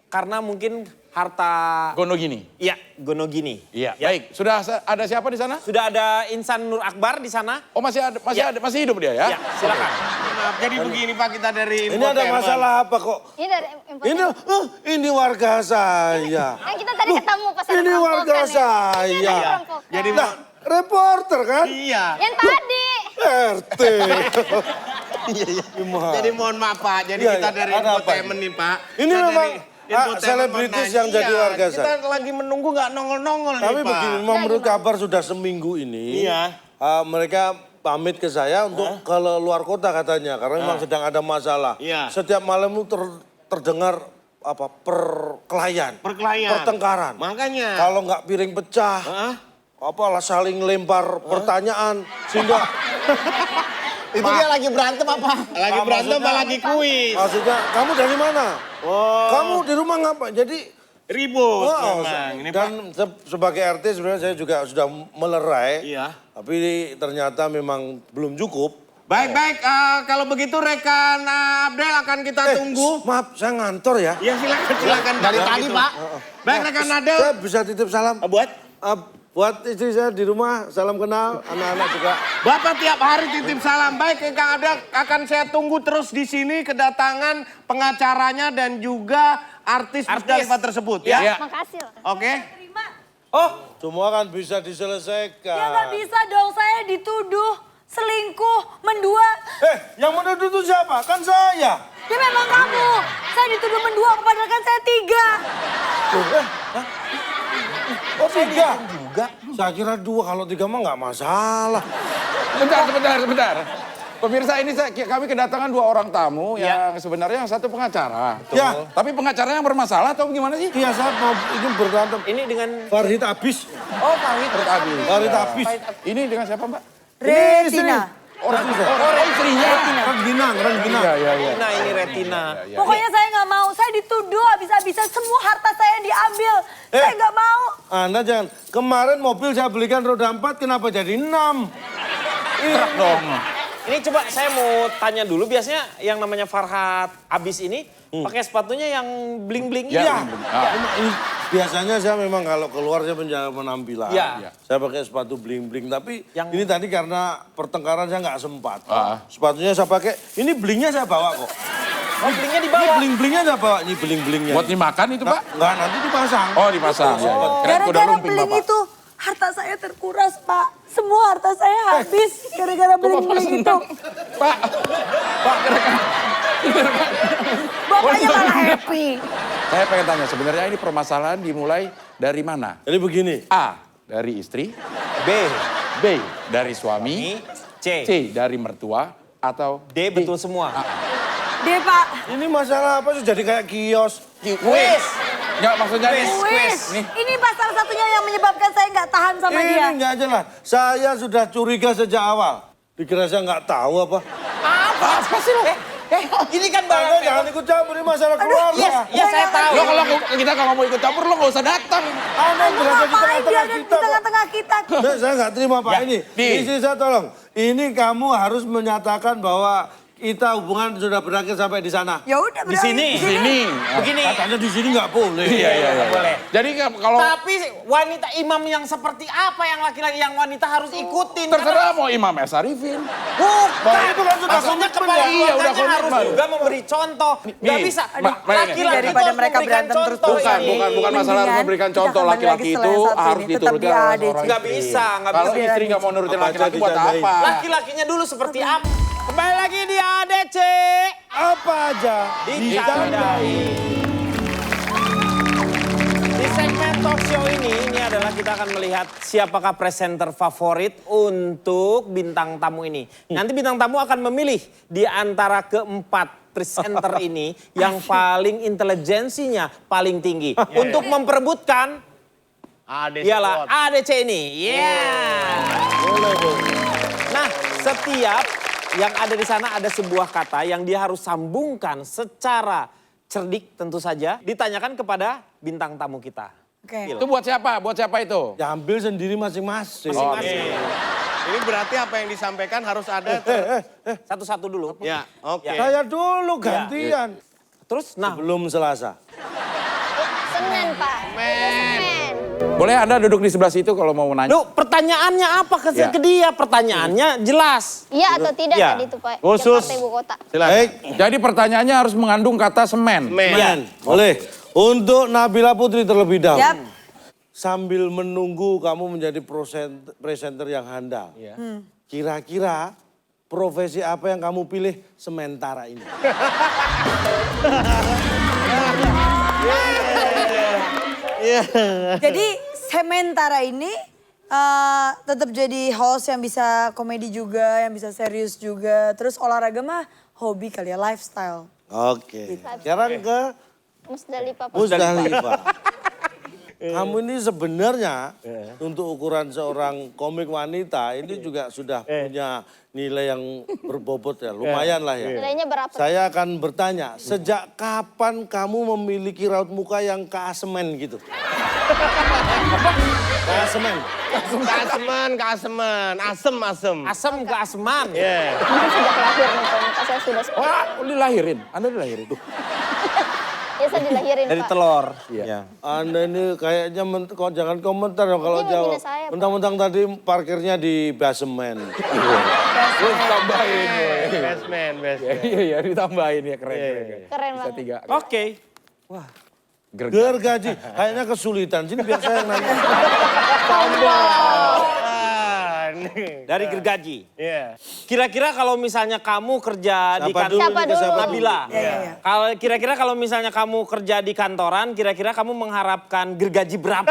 Speaker 2: karena mungkin harta.
Speaker 1: Gonogini.
Speaker 2: Iya, Gonogini.
Speaker 1: Iya.
Speaker 2: Ya.
Speaker 1: Baik, sudah ada siapa di sana?
Speaker 2: Sudah ada Insan Nur Akbar di sana.
Speaker 1: Oh masih ada,
Speaker 2: Ya.
Speaker 1: masih hidup dia ya?
Speaker 2: Ya, silakan.
Speaker 3: Maaf, jadi begini Pak, kita dari
Speaker 6: Ini ada
Speaker 3: infotainment.
Speaker 6: masalah apa kok?
Speaker 7: Ini dari
Speaker 6: Ini warga saya.
Speaker 7: Yang kita tadi ketemu pas ada
Speaker 6: Ini
Speaker 7: perampokan
Speaker 6: warga
Speaker 7: ya.
Speaker 6: saya.
Speaker 7: Ini ada perampokan.
Speaker 3: Jadi
Speaker 6: Nah, reporter kan?
Speaker 3: Iya.
Speaker 7: Yang tadi.
Speaker 6: RT.
Speaker 3: Jadi mohon maaf Pak, jadi
Speaker 6: Iya,
Speaker 3: kita
Speaker 6: iya.
Speaker 3: dari
Speaker 6: Ada apa
Speaker 3: infotainment nih Pak.
Speaker 6: Ini
Speaker 3: Kita
Speaker 6: memang
Speaker 3: dari infotainment
Speaker 6: selebritis
Speaker 3: online.
Speaker 6: yang jadi
Speaker 3: Iya,
Speaker 6: warga
Speaker 3: Kita
Speaker 6: saya.
Speaker 3: lagi menunggu nggak nongol-nongol nih
Speaker 6: Tapi
Speaker 3: Pak.
Speaker 6: begini, memang menurut kabar sudah seminggu ini.
Speaker 3: Iya.
Speaker 6: Mereka pamit ke saya untuk ke luar kota katanya. Karena memang sedang ada masalah.
Speaker 3: Iya.
Speaker 6: Setiap malam itu terdengar perkelahian. Pertengkaran.
Speaker 3: Makanya.
Speaker 6: Kalau nggak piring pecah. Apalah saling lempar pertanyaan. Sehingga
Speaker 8: Itu dia lagi berantem apa?
Speaker 3: Lagi berantem apa lagi kuis?
Speaker 6: maksudnya kamu dari mana? Kamu di rumah ngapain? Jadi
Speaker 3: Ribut
Speaker 6: oh,
Speaker 3: memang. Ini Pak.
Speaker 6: dan sebagai RT sebenarnya saya juga sudah melerai.
Speaker 3: Iya.
Speaker 6: Tapi ternyata memang belum cukup.
Speaker 3: Baik, kalau begitu rekan Abdel akan kita tunggu.
Speaker 6: Maaf, saya ngantor ya.
Speaker 3: Ya silakan.
Speaker 8: Dari tadi Pak.
Speaker 3: Baik rekan Adel.
Speaker 6: Saya bisa titip salam.
Speaker 3: Buat?
Speaker 6: Buat istri saya di rumah, salam kenal, anak-anak juga.
Speaker 3: Bapak tiap hari titip salam. Baik, Kang Adel akan saya tunggu terus di sini kedatangan pengacaranya dan juga artis Musdalifah tersebut ya.
Speaker 1: Iya.
Speaker 7: Makasih loh.
Speaker 3: Oke.
Speaker 6: Oh, semua kan bisa diselesaikan.
Speaker 5: Ya nggak bisa dong, saya dituduh selingkuh, mendua.
Speaker 6: Yang menuduh itu siapa? Kan saya.
Speaker 5: Ya memang kamu. Saya dituduh mendua, padahal kan saya 3.
Speaker 6: Oh, 3? Juga. Saya kira 2, kalau 3 mah nggak masalah.
Speaker 1: Sebentar. Pemirsa ini kami kedatangan 2 orang tamu yang sebenarnya yang satu pengacara.
Speaker 6: Ya.
Speaker 1: Tapi pengacaranya yang bermasalah atau gimana sih?
Speaker 6: Iya, saya mau ini berantem.
Speaker 2: Ini dengan
Speaker 6: Farhid Abis.
Speaker 2: oh Fahid Abis.
Speaker 6: Farhid Abis.
Speaker 1: Ini dengan siapa Mbak?
Speaker 5: Retina.
Speaker 1: Orang istrinya.
Speaker 6: Rengginang.
Speaker 1: Iya.
Speaker 2: Nah ini retina.
Speaker 5: Pokoknya saya nggak mau. Saya dituduh habis-habisan semua harta saya diambil. Saya nggak mau.
Speaker 6: Anda jangan. Kemarin mobil saya belikan roda 4, kenapa jadi 6?
Speaker 1: Truk dong.
Speaker 2: Ini coba saya mau tanya dulu, biasanya yang namanya Farhad Abis ini pakai sepatunya yang bling-bling.
Speaker 1: Ya.
Speaker 6: Ini biasanya saya memang kalau keluar saya menjaga penampilan.
Speaker 2: Ya.
Speaker 6: Saya pakai sepatu bling-bling, tapi
Speaker 2: Yang-
Speaker 6: ini tadi karena pertengkaran saya nggak sempat. Sepatunya saya pakai, ini blingnya saya bawa kok.
Speaker 2: Oh blingnya
Speaker 6: Ini
Speaker 2: dibawa.
Speaker 6: bling-blingnya saya bawa, ini bling-blingnya.
Speaker 1: Buat dimakan itu Pak?
Speaker 6: Enggak, nanti dipasang.
Speaker 1: Oh dipasang. Ya. Keren kuda
Speaker 5: Gara-gara
Speaker 1: lumping
Speaker 5: beling
Speaker 1: Bapak.
Speaker 5: itu, harta saya terkuras, Pak. Semua harta saya habis gara-gara beling-beling itu.
Speaker 1: Pak,
Speaker 5: Bapaknya malah happy.
Speaker 1: saya pengen tanya sebenarnya ini permasalahan dimulai dari mana?
Speaker 6: Jadi begini,
Speaker 1: A, dari istri. B, dari suami.
Speaker 2: C.
Speaker 1: C, dari mertua. Atau
Speaker 2: D betul semua.
Speaker 5: Deh, Pak.
Speaker 6: ini masalah apa sih jadi kayak kios?
Speaker 2: Quiz.
Speaker 1: Enggak maksudnya nih.
Speaker 5: Wis, ini salah satunya yang menyebabkan saya nggak tahan sama
Speaker 6: Ini
Speaker 5: dia.
Speaker 6: enggak jelas. Saya sudah curiga sejak awal. Dikira saya nggak tahu apa?
Speaker 2: Apa sih lo? Ini kan
Speaker 6: Anda
Speaker 2: barang
Speaker 6: jangan ikut campur ini masalah keluarga.
Speaker 2: Ya saya tahu.
Speaker 1: Lo kalau kita kalau mau ikut campur lo nggak usah datang.
Speaker 6: Anda berada di
Speaker 5: Ngapain dia
Speaker 6: tengah-tengah
Speaker 5: ada di
Speaker 6: kita kok.
Speaker 5: tengah-tengah kita?
Speaker 6: Saya nggak terima Pak
Speaker 1: Ya,
Speaker 6: ini.
Speaker 1: Di.
Speaker 6: Istri saya tolong. Ini kamu harus menyatakan bahwa kita hubungan sudah berakhir sampai di sana.
Speaker 5: Ya udah
Speaker 2: Di sini.
Speaker 1: Sini.
Speaker 2: Begini.
Speaker 6: Katanya di sini nggak boleh.
Speaker 1: Iya.
Speaker 2: Boleh.
Speaker 1: Jadi kalau
Speaker 2: Tapi wanita imam yang seperti apa yang laki-laki yang wanita harus ikutin?
Speaker 1: terserah mau Imam Syarifin.
Speaker 2: Bukan.
Speaker 6: Itu kan sudah
Speaker 2: Maksudnya
Speaker 6: komitmen
Speaker 2: kepala
Speaker 6: ya.
Speaker 1: Iya, udah
Speaker 2: keluarganya harus
Speaker 1: komitmen.
Speaker 2: juga memberi contoh. Gak
Speaker 1: Nih,
Speaker 2: bisa.
Speaker 1: Mbak,
Speaker 2: Laki-laki
Speaker 5: daripada
Speaker 2: itu harus
Speaker 5: mereka
Speaker 2: memberikan
Speaker 5: berantem terus
Speaker 2: contoh
Speaker 1: Bukan,
Speaker 2: ini.
Speaker 1: bukan masalah harus memberikan contoh. Laki-laki itu harus diturunkan oleh seorang
Speaker 2: Nggak
Speaker 1: istri.
Speaker 2: bisa, nggak
Speaker 1: Kalau
Speaker 2: bisa.
Speaker 1: istri nggak mau nurutin
Speaker 6: Apa
Speaker 1: laki-laki
Speaker 6: aja
Speaker 1: buat
Speaker 6: dicandain.
Speaker 1: apa?
Speaker 2: Laki-lakinya dulu seperti apa? Kembali lagi di ADC.
Speaker 6: Apa aja
Speaker 2: Dicandai. Di segmen talk show ini adalah kita akan melihat siapakah presenter favorit untuk bintang tamu ini. Nanti bintang tamu akan memilih di antara keempat presenter ini yang paling intelijensinya paling tinggi. Untuk memperebutkan ialah ADC ini. Nah, setiap yang ada di sana ada sebuah kata yang dia harus sambungkan secara cerdik tentu saja. Ditanyakan kepada bintang tamu kita.
Speaker 5: Oke.
Speaker 1: Itu buat siapa? Buat siapa itu?
Speaker 6: Ya ambil sendiri masing-masing.
Speaker 3: Ini berarti apa yang disampaikan harus ada.
Speaker 2: Satu-satu dulu.
Speaker 3: Ya, oke.
Speaker 6: Saya dulu gantian.
Speaker 2: Terus, nah,
Speaker 6: Belum Selasa.
Speaker 7: Senin, Pak. Senin.
Speaker 1: Boleh Anda duduk di sebelah situ kalau mau nanya.
Speaker 2: lu pertanyaannya apa
Speaker 1: Ya.
Speaker 2: ke dia? Pertanyaannya jelas.
Speaker 7: Iya atau tidak
Speaker 2: Ya.
Speaker 7: tadi itu, Pak?
Speaker 3: Khusus.
Speaker 7: Jakarta Ibu Kota.
Speaker 6: Baik,
Speaker 1: Jadi pertanyaannya harus mengandung kata semen.
Speaker 6: Men. Boleh. Untuk Nabila Putri terlebih dahulu.
Speaker 5: Yap.
Speaker 6: Sambil menunggu kamu menjadi presenter yang handal. Kira-kira profesi apa yang kamu pilih sementara ini?
Speaker 5: Jadi sementara ini tetap jadi host yang bisa komedi juga, yang bisa serius juga. Terus olahraga mah hobi kali ya, lifestyle.
Speaker 6: Oke. Sekarang ke
Speaker 7: Musdalifah, Pak.
Speaker 6: Musdalifah. Kamu ini sebenarnya untuk ukuran seorang komik wanita ini juga sudah punya nilai yang berbobot ya, lumayan lah ya.
Speaker 7: Nilainya berapa?
Speaker 6: Saya akan bertanya, sejak kapan kamu memiliki raut muka yang keasemen gitu? Keasemen?
Speaker 3: Kasemen, asem.
Speaker 2: Asam ke asman.
Speaker 7: Mungkin sejak lahir nih, Pak. Muka saya sudah seperti
Speaker 1: Wah, dilahirin. Anda dilahirin.
Speaker 7: ya saya dilahirin,
Speaker 2: Dari
Speaker 7: Pak.
Speaker 2: telur.
Speaker 6: Anda ini kayaknya kok jangan komentar dong kalau
Speaker 7: Ini
Speaker 6: jawab.
Speaker 7: mobilnya saya, Pak.
Speaker 6: Mentang-mentang tadi parkirnya di basement.
Speaker 1: Terus tambahin.
Speaker 3: Basement.
Speaker 1: Iya, ditambahin ya keren.
Speaker 7: Keren
Speaker 1: Bisa
Speaker 7: banget.
Speaker 1: 3.
Speaker 2: Oke.
Speaker 6: Gergaji, kayaknya kesulitan. Sini biar saya yang nanya.
Speaker 2: Dari gergaji.
Speaker 3: Iya.
Speaker 2: Kira-kira kalau misalnya kamu kerja di
Speaker 6: Siapa dulu?
Speaker 7: Siapa
Speaker 6: nih,
Speaker 7: dulu?
Speaker 6: siapa
Speaker 2: Nabila.
Speaker 5: Iya.
Speaker 2: Kalau kira-kira kalau misalnya kamu kerja di kantoran, kira-kira kamu mengharapkan gergaji berapa?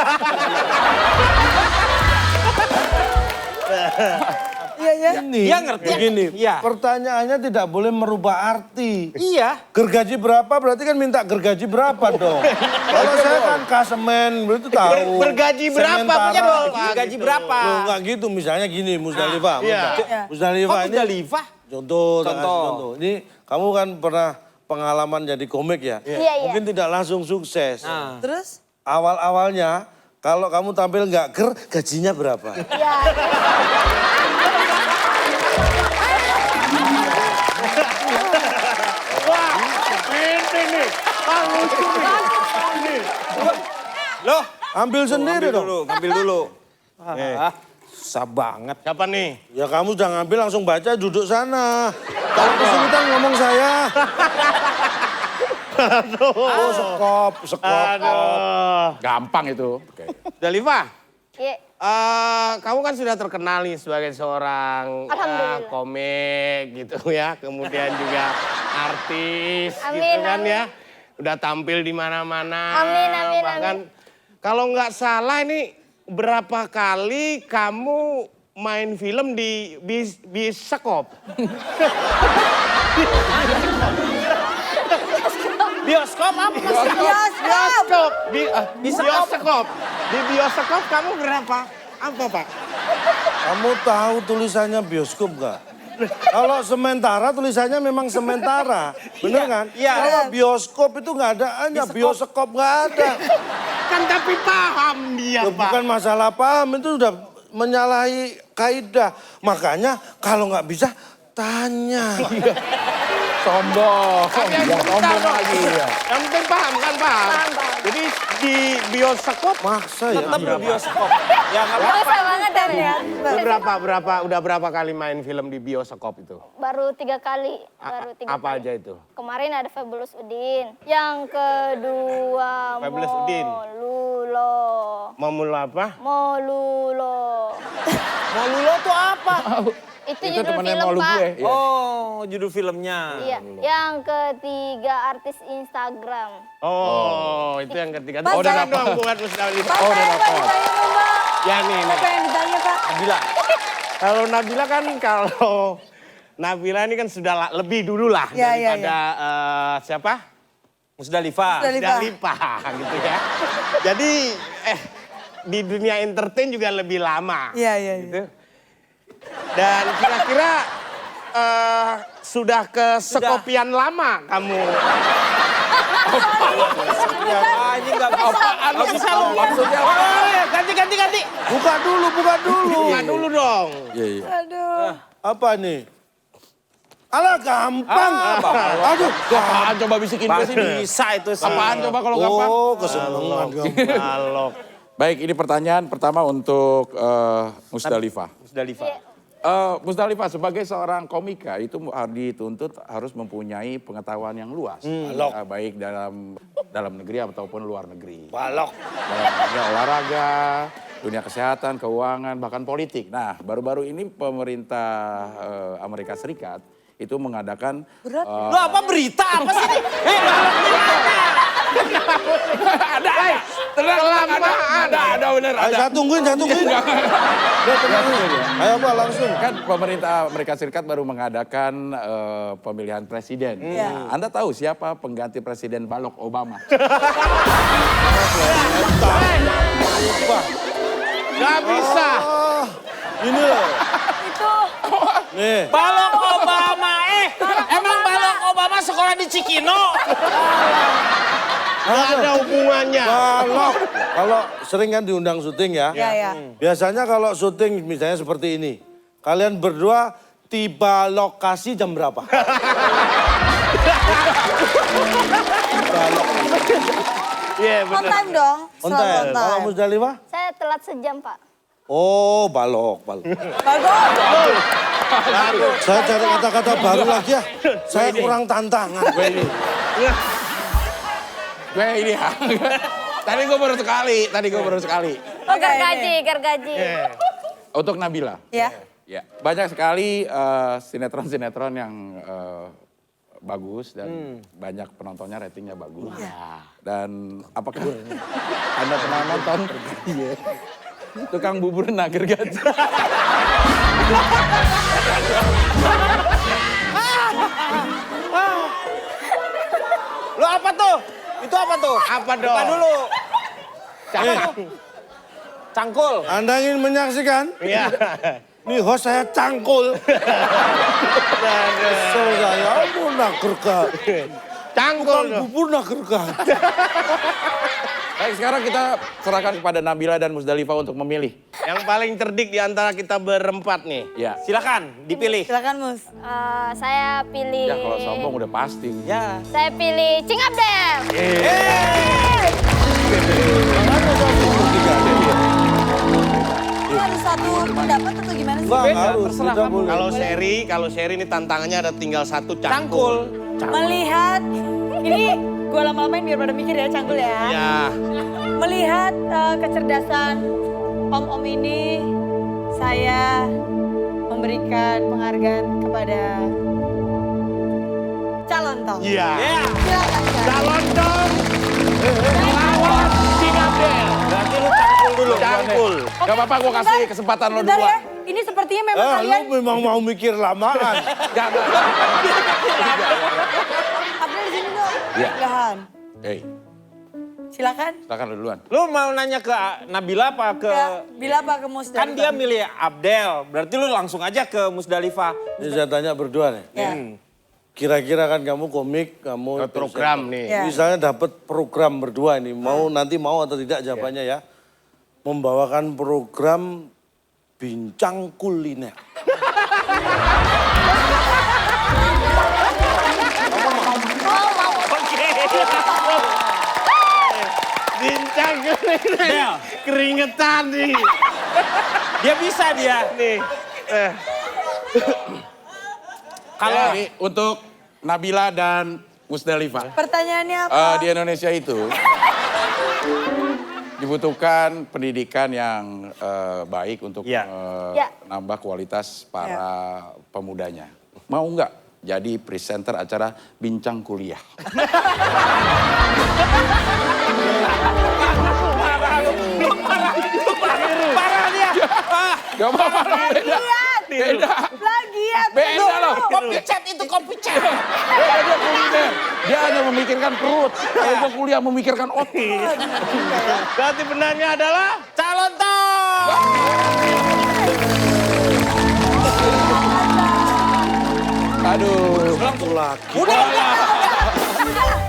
Speaker 5: Iya.
Speaker 6: Ini,
Speaker 2: Iya, ngerti.
Speaker 6: begini,
Speaker 2: Iya.
Speaker 6: pertanyaannya tidak boleh merubah arti.
Speaker 2: Iya.
Speaker 6: Gergaji berapa berarti kan minta gergaji berapa dong. Kalau saya kan kasemen, itu tahu.
Speaker 3: Bergaji berapa?
Speaker 6: Sementara.
Speaker 3: Punya dong.
Speaker 2: Gergaji berapa?
Speaker 6: Loh, enggak gitu, misalnya gini Musdalifah.
Speaker 3: iya.
Speaker 6: Musdalifah
Speaker 2: Oh,
Speaker 6: ini
Speaker 2: Musdalifah?
Speaker 6: contoh, tak kasih
Speaker 2: Contoh.
Speaker 6: contoh. Ini kamu kan pernah pengalaman jadi komik ya.
Speaker 7: Iya.
Speaker 6: Mungkin tidak langsung sukses.
Speaker 2: Nah.
Speaker 5: Terus?
Speaker 6: Awal-awalnya kalau kamu tampil nggak gajinya berapa?
Speaker 7: Iya.
Speaker 2: Loh,
Speaker 6: Ambil sendiri dong.
Speaker 2: ngambil dulu. Susah banget.
Speaker 3: Siapa nih?
Speaker 6: Ya kamu udah ngambil langsung baca duduk sana. Kalau kesulitan ngomong saya. Oh sekop.
Speaker 3: Aduh.
Speaker 1: Gampang itu. Oke.
Speaker 3: Dalifah,
Speaker 7: Iya.
Speaker 3: kamu kan sudah terkenal nih sebagai seorang
Speaker 7: Alhamdulillah.
Speaker 3: komik gitu ya. Kemudian juga artis
Speaker 7: Amin,
Speaker 3: gitu kan
Speaker 7: amin.
Speaker 3: ya. Udah tampil di mana-mana.
Speaker 7: Amin,
Speaker 3: Bahkan kalau nggak salah ini berapa kali kamu main film di bioskop?
Speaker 2: Bioskop apa?
Speaker 5: Bioskop.
Speaker 3: Bioskop. Di bioskop kamu berapa? Apa, Pak?
Speaker 6: Kamu tahu tulisannya bioskop nggak? Kalau sementara tulisannya memang sementara, bener kan?
Speaker 2: iya.
Speaker 6: Kalau bioskop itu nggak ada, hanya bioskop nggak ada.
Speaker 3: Kan tapi paham dia,
Speaker 6: Ya,
Speaker 3: Pak.
Speaker 6: bukan masalah paham, itu udah menyalahi kaidah. Makanya kalau nggak bisa tanya.
Speaker 1: Sombong.
Speaker 3: Tapi yang sebentar
Speaker 1: Sombong
Speaker 3: dong.
Speaker 1: lagi ya.
Speaker 3: Yang penting paham kan, paham? Jadi di bioskop
Speaker 6: Maksa ya.
Speaker 2: Tetap di bioskop. Ya nggak apa-apa.
Speaker 7: Susah banget tapi ya.
Speaker 3: udah berapa kali main film di bioskop itu?
Speaker 7: Baru 3 kali. Baru 3
Speaker 3: Apa
Speaker 7: kali.
Speaker 3: aja itu?
Speaker 7: Kemarin ada Fabulous Udin. Yang kedua
Speaker 3: Fabulous Udin.
Speaker 7: Molulo.
Speaker 3: Mau mulai apa?
Speaker 7: Molulo.
Speaker 2: Molulo tuh apa?
Speaker 7: Itu
Speaker 1: Itu
Speaker 7: judul
Speaker 1: temannya
Speaker 7: film,
Speaker 1: malu
Speaker 7: Pak.
Speaker 1: gue. Ya.
Speaker 2: Oh, judul filmnya.
Speaker 7: Iya. Yang ketiga artis Instagram.
Speaker 3: Oh, itu yang ketiga.
Speaker 5: Pak,
Speaker 3: Udah
Speaker 5: saya-
Speaker 3: dong buat Musdalifah.
Speaker 5: Pak, saya pengen ditanya dong, Pak.
Speaker 3: Ya nih.
Speaker 5: Saya pengen ditanya, Pak.
Speaker 2: Nabila.
Speaker 3: Kalau Nabila ini kan sudah lebih dulu lah
Speaker 5: Ya, ya,
Speaker 3: daripada siapa?
Speaker 2: Musdalifah.
Speaker 3: Musdalifah gitu ya. Jadi di dunia entertain juga lebih lama.
Speaker 5: Iya, iya, iya.
Speaker 3: Gitu. Dan kira-kira sudah kesekopian lama kamu.
Speaker 2: Ah, ini nggak bisa. Nggak bisa lu.
Speaker 1: Maksudnya
Speaker 2: Oh, iya. Ganti.
Speaker 6: Buka dulu.
Speaker 3: Buka dulu dong.
Speaker 1: Iya, iya.
Speaker 5: Aduh.
Speaker 6: Apa nih? Alah gampang. Aduh,
Speaker 1: Apaan coba bisikin gue sini?
Speaker 2: Bisa itu sih.
Speaker 1: Apaan coba kalau gampang?
Speaker 6: Oh, kesenangan gampang.
Speaker 3: Balok.
Speaker 1: Baik, ini pertanyaan pertama untuk Musdalifah.
Speaker 2: Musdalifah.
Speaker 1: Musdalifah sebagai seorang komika itu dituntut harus mempunyai pengetahuan yang luas. Baik dalam negeri ataupun luar negeri.
Speaker 6: Balok.
Speaker 1: Dalam dunia olahraga, dunia kesehatan, keuangan, bahkan politik. Nah, baru-baru ini pemerintah Amerika Serikat itu mengadakan
Speaker 2: Lu apa berita apa sih ini?
Speaker 1: ada bener
Speaker 6: Ayo, saya tungguin. Udah tenangin. Ayo Pak, langsung.
Speaker 1: kan pemerintah Amerika Serikat baru mengadakan pemilihan presiden. Nah, Anda tahu siapa pengganti presiden Barack Obama?
Speaker 3: Gak bisa.
Speaker 6: Oh, ini loh.
Speaker 5: Itu.
Speaker 6: Nih.
Speaker 2: Barack Obama. Emang Barack Obama sekolah di Cikino?
Speaker 3: Gak ada hubungannya.
Speaker 6: Kalau sering kan diundang syuting ya.
Speaker 5: Iya, iya.
Speaker 6: Biasanya kalau syuting misalnya seperti ini. Kalian berdua tiba lokasi jam berapa?
Speaker 3: Iya
Speaker 5: On
Speaker 3: benar.
Speaker 5: time dong.
Speaker 6: On
Speaker 5: Selalu
Speaker 6: time.
Speaker 5: on
Speaker 6: Kalau
Speaker 5: time.
Speaker 6: Musdalifah?
Speaker 7: Saya telat sejam, Pak.
Speaker 6: Oh, balok.
Speaker 5: Bagus.
Speaker 6: Saya cari kata-kata baru lagi ya. Saya kurang tantangan.
Speaker 1: Gue ini ya. Tadi gue baru sekali.
Speaker 7: Oh, gergaji.
Speaker 1: Untuk Nabila.
Speaker 5: Ya.
Speaker 1: Ya, banyak sekali sinetron-sinetron yang bagus dan banyak penontonnya ratingnya bagus. Dan apakah Anda pernah nonton Tukang Bubur Nager Gaji?
Speaker 2: Lu apa tuh? Itu apa tuh?
Speaker 3: Apa dong?
Speaker 2: Buka dulu. Cangkul.
Speaker 6: Anda ingin menyaksikan?
Speaker 3: Iya.
Speaker 6: Nih host saya cangkul. Kesel saya, mau nagerkan.
Speaker 3: Cangkul
Speaker 6: Tukang
Speaker 3: dong.
Speaker 6: bubur nagerkan.
Speaker 1: Baik, sekarang kita serahkan kepada Nabila dan Musdalifah untuk memilih.
Speaker 3: Yang paling cerdik di antara kita berempat nih.
Speaker 1: Ya.
Speaker 2: Silakan dipilih.
Speaker 5: Silakan, Mus.
Speaker 7: Saya pilih.
Speaker 1: Ya kalau sombong udah pasti.
Speaker 2: Ya.
Speaker 7: Saya pilih Cing Abdel.
Speaker 5: Ini harus satu pendapat atau gimana sih?
Speaker 6: Bang, harus.
Speaker 2: terserah
Speaker 6: Tidak
Speaker 2: kamu.
Speaker 6: boleh.
Speaker 3: Kalau seri ini tantangannya ada tinggal satu
Speaker 2: Cangkul.
Speaker 5: Melihat, ini gue lama-lamain biar pada mikir ya, Cangkul ya.
Speaker 3: Ya.
Speaker 5: Melihat kecerdasan om-om ini, saya memberikan penghargaan kepada calon Tom.
Speaker 3: Iya.
Speaker 2: Ya.
Speaker 5: Silakan, Cang.
Speaker 3: Calon dong. Lawan Cing Abdel.
Speaker 2: Berarti lu cangkul dulu.
Speaker 3: Cangkul.
Speaker 1: Gak apa-apa, gue kasih kesempatan lo
Speaker 5: Bentar
Speaker 1: dua.
Speaker 5: ya, ini sepertinya memang
Speaker 6: Lu
Speaker 5: kalian...
Speaker 6: memang mau mikir lamaan.
Speaker 5: Abdel di sini dong.
Speaker 1: Iya.
Speaker 5: Silakan.
Speaker 1: Hei,
Speaker 5: Silakan.
Speaker 1: silakan lo duluan.
Speaker 2: Lu mau nanya ke Nabila apa ke...
Speaker 5: Ya, bila Pak ke Mus
Speaker 2: Kan dia milih Abdel. Berarti lu langsung aja ke Musdalifah.
Speaker 6: Ini saya tanya berdua nih.
Speaker 5: Ya.
Speaker 6: Kira-kira kan kamu komik, kamu
Speaker 3: Program nih.
Speaker 5: Ya.
Speaker 6: Misalnya dapat program berdua ini, nanti mau atau tidak jawabannya ya. Membawakan program bincang kuliner.
Speaker 3: Bincang
Speaker 2: Del.
Speaker 3: keringetan nih.
Speaker 2: Dia bisa dia.
Speaker 3: Nih.
Speaker 2: Kalau
Speaker 1: Jadi untuk Nabila dan Musdalifah.
Speaker 5: Pertanyaannya apa?
Speaker 1: Di Indonesia itu dibutuhkan pendidikan yang baik untuk
Speaker 2: Ya.
Speaker 7: Ya.
Speaker 1: menambah kualitas para pemudanya. Mau nggak jadi presenter acara Bincang Kuliah?
Speaker 2: parah dia.
Speaker 1: Gak apa-apa, beda. Beda.
Speaker 5: Plagiat.
Speaker 1: Beda loh.
Speaker 2: Kopi chat itu kopi chat.
Speaker 1: Beda dia kuliner. Dia hanya memikirkan perut. Kalau gua kuliah memikirkan otak.
Speaker 3: Berarti benarnya adalah
Speaker 2: Calon Tom.
Speaker 1: Aduh.
Speaker 2: Udah.